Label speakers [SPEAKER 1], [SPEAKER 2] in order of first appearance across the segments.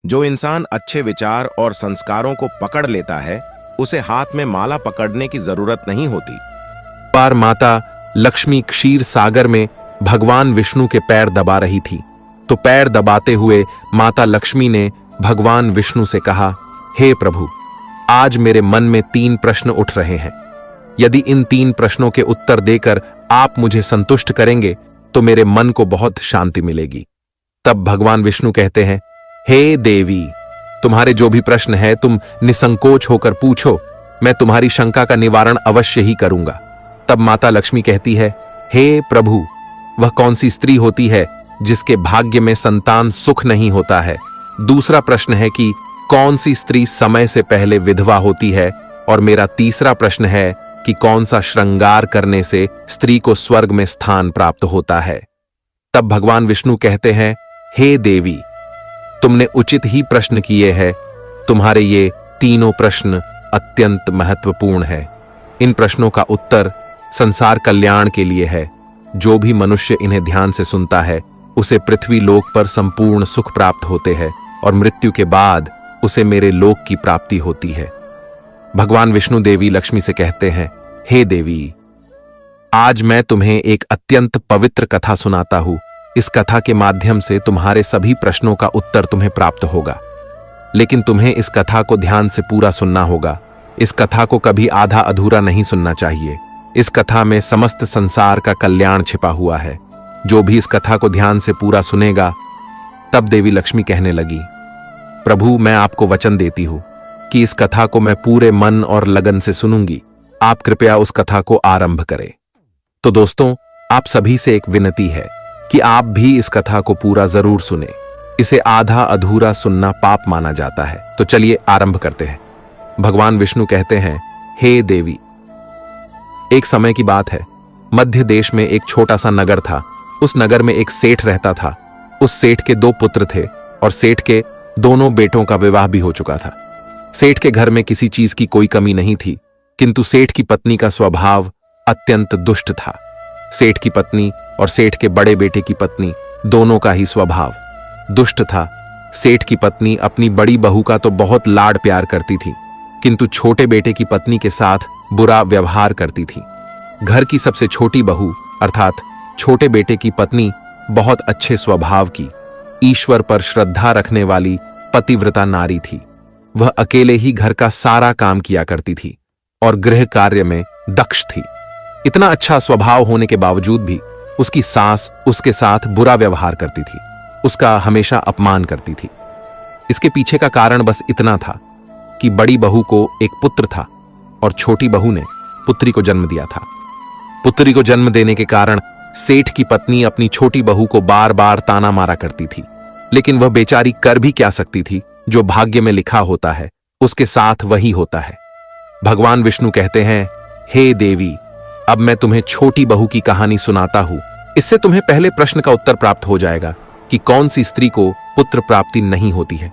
[SPEAKER 1] जो इंसान अच्छे विचार और संस्कारों को पकड़ लेता है, उसे हाथ में माला पकड़ने की जरूरत नहीं होती।
[SPEAKER 2] बार माता लक्ष्मी क्षीर सागर में भगवान विष्णु के पैर दबा रही थी, तो पैर दबाते हुए माता लक्ष्मी ने भगवान विष्णु से कहा, हे प्रभु, आज मेरे मन में 3 प्रश्न उठ रहे हैं। यदि इन 3 प्रश्नों के उत्तर देकर आप मुझे संतुष्ट करेंगे तो मेरे मन को बहुत शांति मिलेगी। तब भगवान विष्णु कहते हैं, हे देवी, तुम्हारे जो भी प्रश्न है तुम निसंकोच होकर पूछो, मैं तुम्हारी शंका का निवारण अवश्य ही करूंगा। तब माता लक्ष्मी कहती है, हे प्रभु, वह कौन सी स्त्री होती है जिसके भाग्य में संतान सुख नहीं होता है? दूसरा प्रश्न है कि कौन सी स्त्री समय से पहले विधवा होती है? और मेरा तीसरा प्रश्न है कि कौन सा श्रृंगार करने से स्त्री को स्वर्ग में स्थान प्राप्त होता है? तब भगवान विष्णु कहते हैं, हे देवी, तुमने उचित ही प्रश्न किए हैं। तुम्हारे ये तीनों प्रश्न अत्यंत महत्वपूर्ण है। इन प्रश्नों का उत्तर संसार कल्याण के लिए है। जो भी मनुष्य इन्हें ध्यान से सुनता है उसे पृथ्वी लोक पर संपूर्ण सुख प्राप्त होते हैं और मृत्यु के बाद उसे मेरे लोक की प्राप्ति होती है। भगवान विष्णु देवी लक्ष्मी से कहते हैं, हे देवी, आज मैं तुम्हें एक अत्यंत पवित्र कथा सुनाता हूं। इस कथा के माध्यम से तुम्हारे सभी प्रश्नों का उत्तर तुम्हें प्राप्त होगा, लेकिन तुम्हें इस कथा को ध्यान से पूरा सुनना होगा। इस कथा को कभी आधा अधूरा नहीं सुनना चाहिए। इस कथा में समस्त संसार का कल्याण छिपा हुआ है। जो भी इस कथा को ध्यान से पूरा सुनेगा। तब देवी लक्ष्मी कहने लगी, प्रभु, मैं आपको वचन देती हूं कि इस कथा को मैं पूरे मन और लगन से सुनूंगी। आप कृपया उस कथा को आरंभ करें। तो दोस्तों, आप सभी से एक विनती है कि आप भी इस कथा को पूरा जरूर सुने। इसे आधा अधूरा सुनना पाप माना जाता है। तो चलिए आरंभ करते हैं। भगवान विष्णु कहते हैं, हे देवी, एक समय की बात है। मध्य देश में एक छोटा सा नगर था। उस नगर में एक सेठ रहता था। उस सेठ के 2 पुत्र थे और सेठ के दोनों बेटों का विवाह भी हो चुका था। सेठ के घर में किसी चीज की कोई कमी नहीं थी, किंतु सेठ की पत्नी का स्वभाव अत्यंत दुष्ट था। सेठ की पत्नी और सेठ के बड़े बेटे की पत्नी दोनों का ही स्वभाव दुष्ट था। सेठ की पत्नी अपनी बड़ी बहू का तो बहुत लाड प्यार करती थी, किंतु छोटे बेटे की पत्नी के साथ बुरा व्यवहार करती थी। घर की सबसे छोटी बहू अर्थात छोटे बेटे की पत्नी बहुत अच्छे स्वभाव की, ईश्वर पर श्रद्धा रखने वाली पतिव्रता नारी थी। वह अकेले ही घर का सारा काम किया करती थी और गृह कार्य में दक्ष थी। इतना अच्छा स्वभाव होने के बावजूद भी उसकी सास उसके साथ बुरा व्यवहार करती थी, उसका हमेशा अपमान करती थी। इसके पीछे का कारण बस इतना था कि बड़ी बहू को एक पुत्र था और छोटी बहू ने पुत्री को जन्म दिया था। पुत्री को जन्म देने के कारण सेठ की पत्नी अपनी छोटी बहू को बार बार ताना मारा करती थी, लेकिन वह बेचारी कर भी क्या सकती थी? जो भाग्य में लिखा होता है उसके साथ वही होता है। भगवान विष्णु कहते हैं, हे देवी, अब मैं तुम्हें छोटी बहू की कहानी सुनाता हूं। इससे तुम्हें पहले प्रश्न का उत्तर प्राप्त हो जाएगा कि कौन सी स्त्री को पुत्र प्राप्ति नहीं होती है।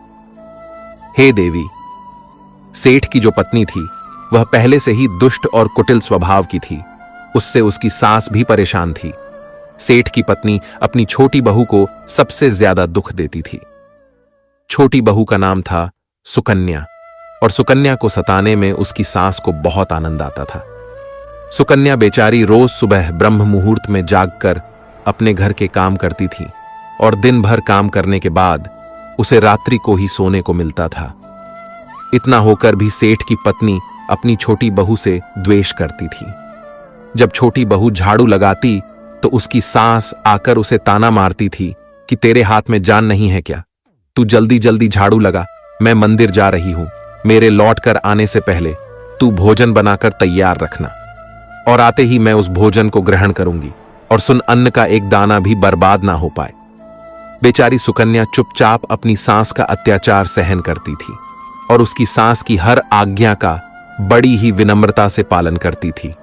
[SPEAKER 2] हे देवी, सेठ की जो पत्नी थी वह पहले से ही दुष्ट और कुटिल स्वभाव की थी। उससे उसकी सास भी परेशान थी। सेठ की पत्नी अपनी छोटी बहू को सबसे ज्यादा दुख देती थी। छोटी बहू का नाम था सुकन्या और सुकन्या को सताने में उसकी सास को बहुत आनंद आता था। सुकन्या बेचारी रोज सुबह ब्रह्म मुहूर्त में जागकर अपने घर के काम करती थी और दिन भर काम करने के बाद उसे रात्रि को ही सोने को मिलता था। इतना होकर भी सेठ की पत्नी अपनी छोटी बहू से द्वेष करती थी। जब छोटी बहू झाड़ू लगाती तो उसकी सास आकर उसे ताना मारती थी कि तेरे हाथ में जान नहीं है क्या? तू जल्दी जल्दी झाड़ू लगा, मैं मंदिर जा रही हूं। मेरे लौट कर आने से पहले तू भोजन बनाकर तैयार रखना और आते ही मैं उस भोजन को ग्रहण करूंगी और सुन, अन्न का एक दाना भी बर्बाद ना हो पाए। बेचारी सुकन्या चुपचाप अपनी सास का अत्याचार सहन करती थी और उसकी सास की हर आज्ञा का बड़ी ही विनम्रता से पालन करती थी।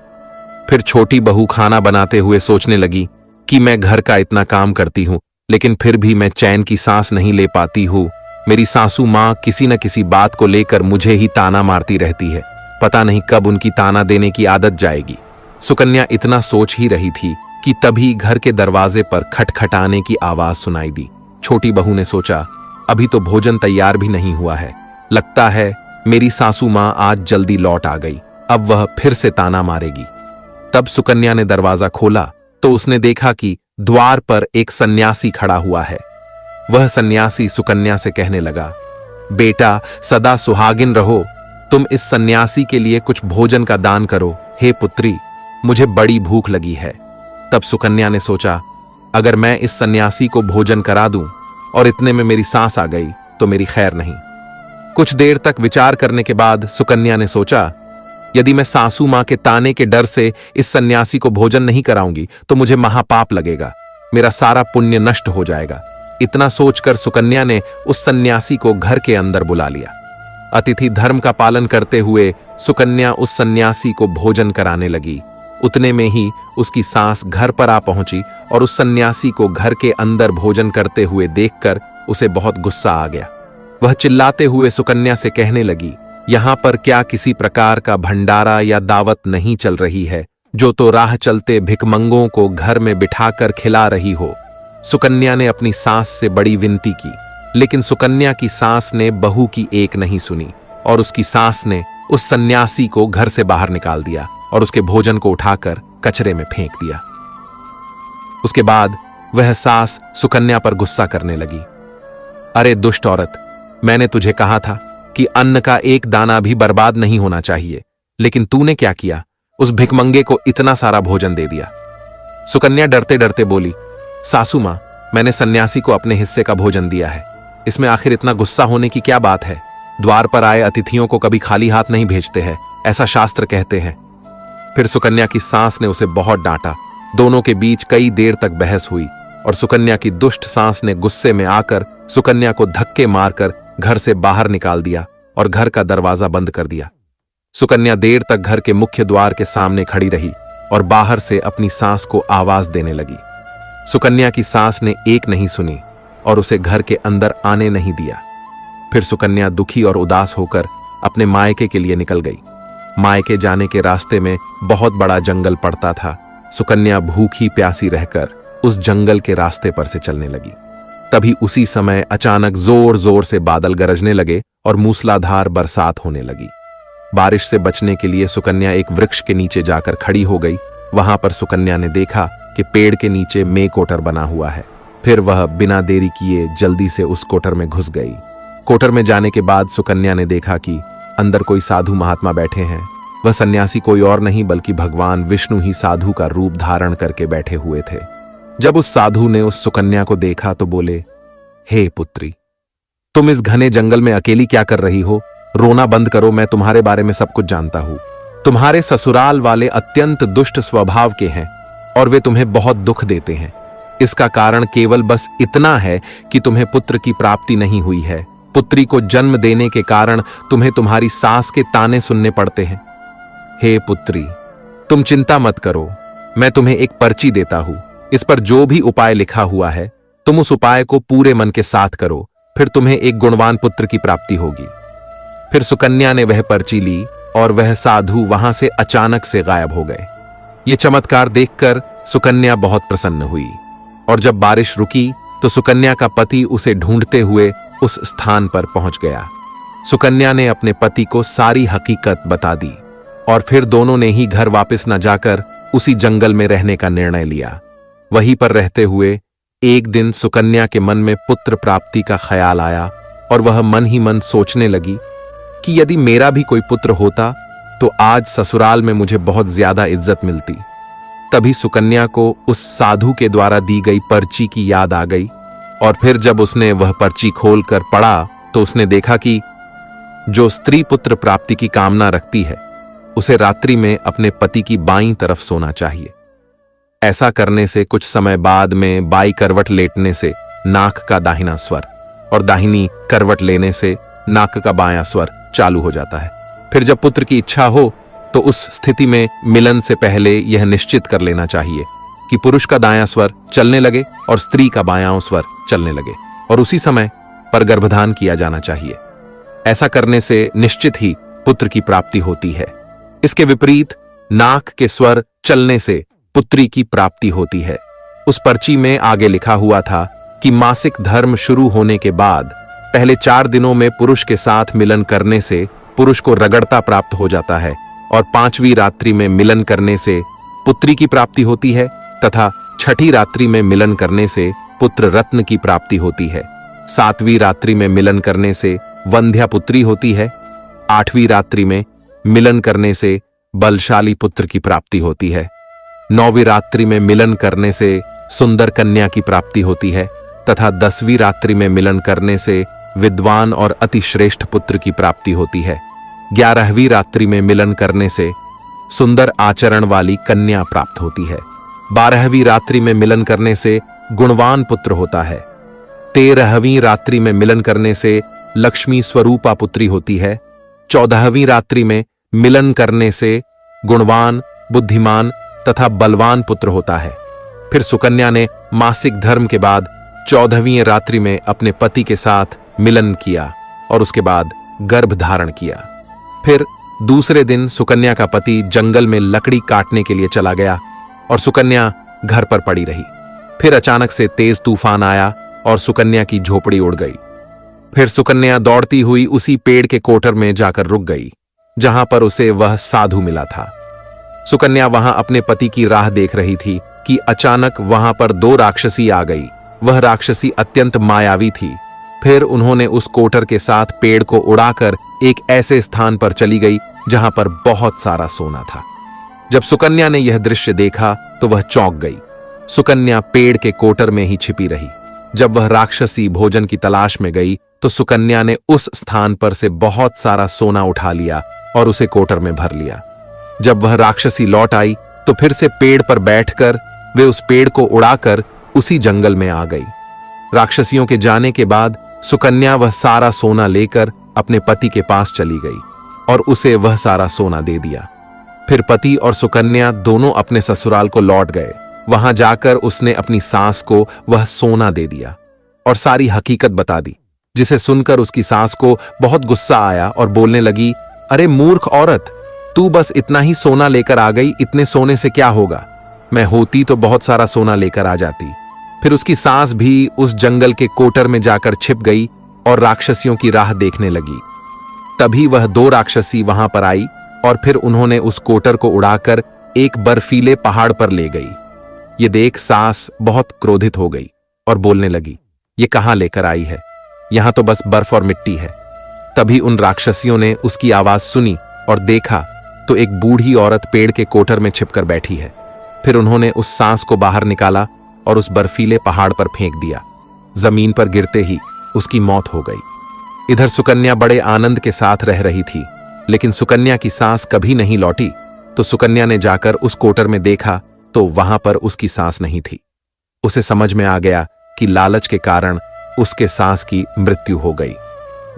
[SPEAKER 2] फिर छोटी बहू खाना बनाते हुए सोचने लगी कि मैं घर का इतना काम करती हूं, लेकिन फिर भी मैं चैन की सांस नहीं ले पाती हूं। मेरी सासू मां किसी न किसी बात को लेकर मुझे ही ताना मारती रहती है। पता नहीं कब उनकी ताना देने की आदत जाएगी। सुकन्या इतना सोच ही रही थी कि तभी घर के दरवाजे पर खटखटाने की आवाज सुनाई दी। छोटी बहू ने सोचा, अभी तो भोजन तैयार भी नहीं हुआ है। लगता है मेरी सासू मां आज जल्दी लौट आ गई, अब वह फिर से ताना मारेगी। तब सुकन्या ने दरवाजा खोला तो उसने देखा कि द्वार पर एक सन्यासी खड़ा हुआ है। वह सन्यासी सुकन्या से कहने लगा, बेटा सदा सुहागिन रहो, तुम इस सन्यासी के लिए कुछ भोजन का दान करो। हे पुत्री, मुझे बड़ी भूख लगी है। तब सुकन्या ने सोचा, अगर मैं इस सन्यासी को भोजन करा दूं और इतने में मेरी सांस आ गई तो मेरी खैर नहीं। कुछ देर तक विचार करने के बाद सुकन्या ने सोचा, यदि मैं सासू मां के ताने के डर से इस सन्यासी को भोजन नहीं कराऊंगी तो मुझे महापाप लगेगा, मेरा सारा पुण्य नष्ट हो जाएगा। इतना सोचकर सुकन्या ने उस सन्यासी को घर के अंदर बुला लिया। अतिथि धर्म का पालन करते हुए सुकन्या उस सन्यासी को भोजन कराने लगी। उतने में ही उसकी सास घर पर आ पहुंची और उस सन्यासी को घर के अंदर भोजन करते हुए देखकर उसे बहुत गुस्सा आ गया। वह चिल्लाते हुए सुकन्या से कहने लगी, यहां पर क्या किसी प्रकार का भंडारा या दावत नहीं चल रही है, जो तो राह चलते भिखमंगों को घर में बिठाकर खिला रही हो। सुकन्या ने अपनी सास से बड़ी विनती की, लेकिन सुकन्या की सास ने बहू की एक नहीं सुनी और उसकी सास ने उस सन्यासी को घर से बाहर निकाल दिया और उसके भोजन को उठाकर कचरे में फेंक दिया। उसके बाद वह सास सुकन्या पर गुस्सा करने लगी, अरे दुष्ट औरत, मैंने तुझे कहा था कि अन्न का एक दाना भी बर्बाद नहीं होना चाहिए, लेकिन तूने क्या किया, उस भिखमंगे को इतना सारा भोजन दे दिया। सुकन्या डरते डरते बोली, सासू मां, मैंने सन्यासी को अपने हिस्से का भोजन दिया है, इसमें आखिर इतना गुस्सा होने की क्या बात है। द्वार पर आए अतिथियों को कभी खाली हाथ नहीं भेजते हैं, ऐसा शास्त्र कहते हैं। फिर सुकन्या की सास ने उसे बहुत डांटा। दोनों के बीच कई देर तक बहस हुई और सुकन्या की दुष्ट सास ने गुस्से में आकर सुकन्या को धक्के मारकर घर से बाहर निकाल दिया और घर का दरवाजा बंद कर दिया। सुकन्या देर तक घर के मुख्य द्वार के सामने खड़ी रही और बाहर से अपनी सास को आवाज देने लगी। सुकन्या की सास ने एक नहीं सुनी और उसे घर के अंदर आने नहीं दिया। फिर सुकन्या दुखी और उदास होकर अपने मायके के लिए निकल गई। मायके जाने के रास्ते में बहुत बड़ा जंगल पड़ता था। सुकन्या भूखी प्यासी रहकर उस जंगल के रास्ते पर से चलने लगी। तभी उसी समय अचानक जोर जोर से बादल गरजने लगे और मूसलाधार बरसात होने लगी। बारिश से बचने के लिए सुकन्या एक वृक्ष के नीचे जाकर खड़ी हो गई। वहां पर सुकन्या ने देखा कि पेड़ के नीचे मेकोटर बना हुआ है। फिर वह बिना देरी किए जल्दी से उस कोटर में घुस गई। कोटर में जाने के बाद सुकन्या ने देखा कि अंदर कोई साधु महात्मा बैठे हैं। वह सन्यासी कोई और नहीं बल्कि भगवान विष्णु ही साधु का रूप धारण करके बैठे हुए थे। जब उस साधु ने उस सुकन्या को देखा तो बोले, हे पुत्री, तुम इस घने जंगल में अकेली क्या कर रही हो? रोना बंद करो, मैं तुम्हारे बारे में सब कुछ जानता हूं। तुम्हारे ससुराल वाले अत्यंत दुष्ट स्वभाव के हैं और वे तुम्हें बहुत दुख देते हैं। इसका कारण केवल बस इतना है कि तुम्हें पुत्र की प्राप्ति नहीं हुई है। पुत्री को जन्म देने के कारण तुम्हें तुम्हारी सास के ताने सुनने पड़ते हैं। हे पुत्री, तुम चिंता मत करो, मैं तुम्हें एक पर्ची देता हूं। इस पर जो भी उपाय लिखा हुआ है, तुम उस उपाय को पूरे मन के साथ करो, फिर तुम्हें एक गुणवान पुत्र की प्राप्ति होगी। फिर सुकन्या ने वह पर्ची ली और वह साधु वहां से अचानक से गायब हो गए। ये चमत्कार देखकर सुकन्या बहुत प्रसन्न हुई और जब बारिश रुकी तो सुकन्या का पति उसे ढूंढते हुए उस स्थान पर पहुंच गया। सुकन्या ने अपने पति को सारी हकीकत बता दी और फिर दोनों ने ही घर वापस न जाकर उसी जंगल में रहने का निर्णय लिया। वहीं पर रहते हुए एक दिन सुकन्या के मन में पुत्र प्राप्ति का ख्याल आया और वह मन ही मन सोचने लगी कि यदि मेरा भी कोई पुत्र होता तो आज ससुराल में मुझे बहुत ज्यादा इज्जत मिलती। तभी सुकन्या को उस साधु के द्वारा दी गई पर्ची की याद आ गई और फिर जब उसने वह पर्ची खोलकर पढ़ा तो उसने देखा कि जो स्त्री पुत्र प्राप्ति की कामना रखती है उसे रात्रि में अपने पति की बाईं तरफ सोना चाहिए। ऐसा करने से कुछ समय बाद में बाई करवट लेटने से नाक का दाहिना स्वर और दाहिनी करवट लेने से नाक का बायां स्वर चालू हो जाता है। फिर जब पुत्र की इच्छा हो तो उस स्थिति में मिलन से पहले यह निश्चित कर लेना चाहिए कि पुरुष का दायां स्वर चलने लगे और स्त्री का बायां स्वर चलने लगे और उसी समय पर गर्भधान किया जाना चाहिए। ऐसा करने से निश्चित ही पुत्र की प्राप्ति होती है। इसके विपरीत नाक के स्वर चलने से पुत्री की प्राप्ति होती है। उस पर्ची में आगे लिखा हुआ था कि मासिक धर्म शुरू होने के बाद पहले 4 दिनों में पुरुष के साथ मिलन करने से पुरुष को रगड़ता प्राप्त हो जाता है और 5वीं रात्रि में मिलन करने से पुत्री की प्राप्ति होती है तथा 6ठी रात्रि में मिलन करने से पुत्र रत्न की प्राप्ति होती है। 7वीं रात्रि में मिलन करने से वंध्या पुत्री होती है। 8वीं रात्रि में मिलन करने से बलशाली पुत्र की प्राप्ति होती है। 9वीं रात्रि में मिलन करने से सुंदर कन्या की प्राप्ति होती है तथा 10वीं रात्रि में मिलन करने से विद्वान और अतिश्रेष्ठ पुत्र की प्राप्ति होती है। 11वीं रात्रि में मिलन करने से सुंदर आचरण वाली कन्या प्राप्त होती है। 12वीं रात्रि में मिलन करने से गुणवान पुत्र होता है। 13वीं रात्रि में मिलन करने से लक्ष्मी स्वरूपा पुत्री होती है। 14वीं रात्रि में मिलन करने से गुणवान, बुद्धिमान तथा बलवान पुत्र होता है। फिर सुकन्या ने मासिक धर्म के बाद 14वीं रात्रि में अपने पति के साथ मिलन किया और उसके बाद गर्भ धारण किया। फिर दूसरे दिन सुकन्या का पति जंगल में लकड़ी काटने के लिए चला गया और सुकन्या घर पर पड़ी रही। फिर अचानक से तेज तूफान आया और सुकन्या की झोपड़ी उड़ गई। फिर सुकन्या दौड़ती हुई उसी पेड़ के कोटर में जाकर रुक गई जहां पर उसे वह साधु मिला था। सुकन्या वहां अपने पति की राह देख रही थी कि अचानक वहां पर 2 राक्षसी आ गई। वह राक्षसी अत्यंत मायावी थी। फिर उन्होंने उस कोटर के साथ पेड़ को उड़ाकर एक ऐसे स्थान पर चली गई जहां पर बहुत सारा सोना था। जब सुकन्या ने यह दृश्य देखा तो वह चौंक गई। सुकन्या पेड़ के कोटर में ही छिपी रही। जब वह राक्षसी भोजन की तलाश में गई तो सुकन्या ने उस स्थान पर से बहुत सारा सोना उठा लिया और उसे कोटर में भर लिया। जब वह राक्षसी लौट आई तो फिर से पेड़ पर बैठकर वे उस पेड़ को उड़ाकर उसी जंगल में आ गई। राक्षसियों के जाने के बाद सुकन्या वह सारा सोना लेकर अपने पति के पास चली गई और उसे वह सारा सोना दे दिया। फिर पति और सुकन्या दोनों अपने ससुराल को लौट गए। वहां जाकर उसने अपनी सास को वह सोना दे दिया और सारी हकीकत बता दी, जिसे सुनकर उसकी सास को बहुत गुस्सा आया और बोलने लगी, अरे मूर्ख औरत, तू बस इतना ही सोना लेकर आ गई, इतने सोने से क्या होगा? मैं होती तो बहुत सारा सोना लेकर आ जाती। फिर उसकी सास भी उस जंगल के कोटर में जाकर छिप गई और राक्षसियों की राह देखने लगी। तभी वह 2 राक्षसी वहां पर आई और फिर उन्होंने उस कोटर को उड़ाकर एक बर्फीले पहाड़ पर ले गई। ये देख सास बहुत क्रोधित हो गई और बोलने लगी, ये कहां लेकर आई है? यहां तो बस बर्फ और मिट्टी है। तभी उन राक्षसियों ने उसकी आवाज सुनी और देखा तो एक बूढ़ी औरत पेड़ के कोटर में छिपकर बैठी है। फिर उन्होंने उस सांस को बाहर निकाला और उस बर्फीले पहाड़ पर फेंक दिया। जमीन पर गिरते ही उसकी मौत हो गई। इधर सुकन्या बड़े आनंद के साथ रह रही थी, लेकिन सुकन्या की सांस कभी नहीं लौटी। तो सुकन्या ने जाकर उस कोटर में देखा तो वहां पर उसकी सांस नहीं थी। उसे समझ में आ गया कि लालच के कारण उसके सांस की मृत्यु हो गई।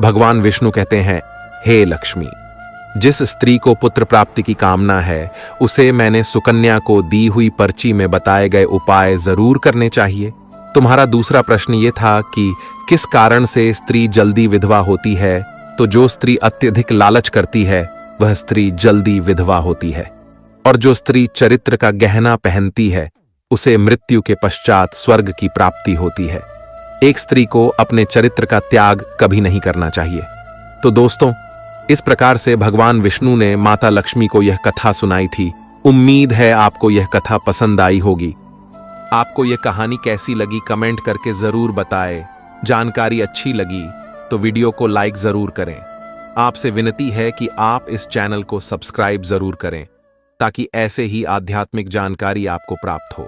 [SPEAKER 2] भगवान विष्णु कहते हैं, हे लक्ष्मी, जिस स्त्री को पुत्र प्राप्ति की कामना है उसे मैंने सुकन्या को दी हुई पर्ची में बताए गए उपाय जरूर करने चाहिए। तुम्हारा दूसरा प्रश्न ये था कि किस कारण से स्त्री जल्दी विधवा होती है, तो जो स्त्री अत्यधिक लालच करती है वह स्त्री जल्दी विधवा होती है, और जो स्त्री चरित्र का गहना पहनती है उसे मृत्यु के पश्चात स्वर्ग की प्राप्ति होती है। एक स्त्री को अपने चरित्र का त्याग कभी नहीं करना चाहिए। तो दोस्तों, इस प्रकार से भगवान विष्णु ने माता लक्ष्मी को यह कथा सुनाई थी। उम्मीद है आपको यह कथा पसंद आई होगी। आपको यह कहानी कैसी लगी कमेंट करके जरूर बताएं। जानकारी अच्छी लगी तो वीडियो को लाइक जरूर करें। आपसे विनती है कि आप इस चैनल को सब्सक्राइब जरूर करें ताकि ऐसे ही आध्यात्मिक जानकारी आपको प्राप्त हो।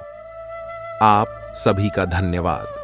[SPEAKER 2] आप सभी का धन्यवाद।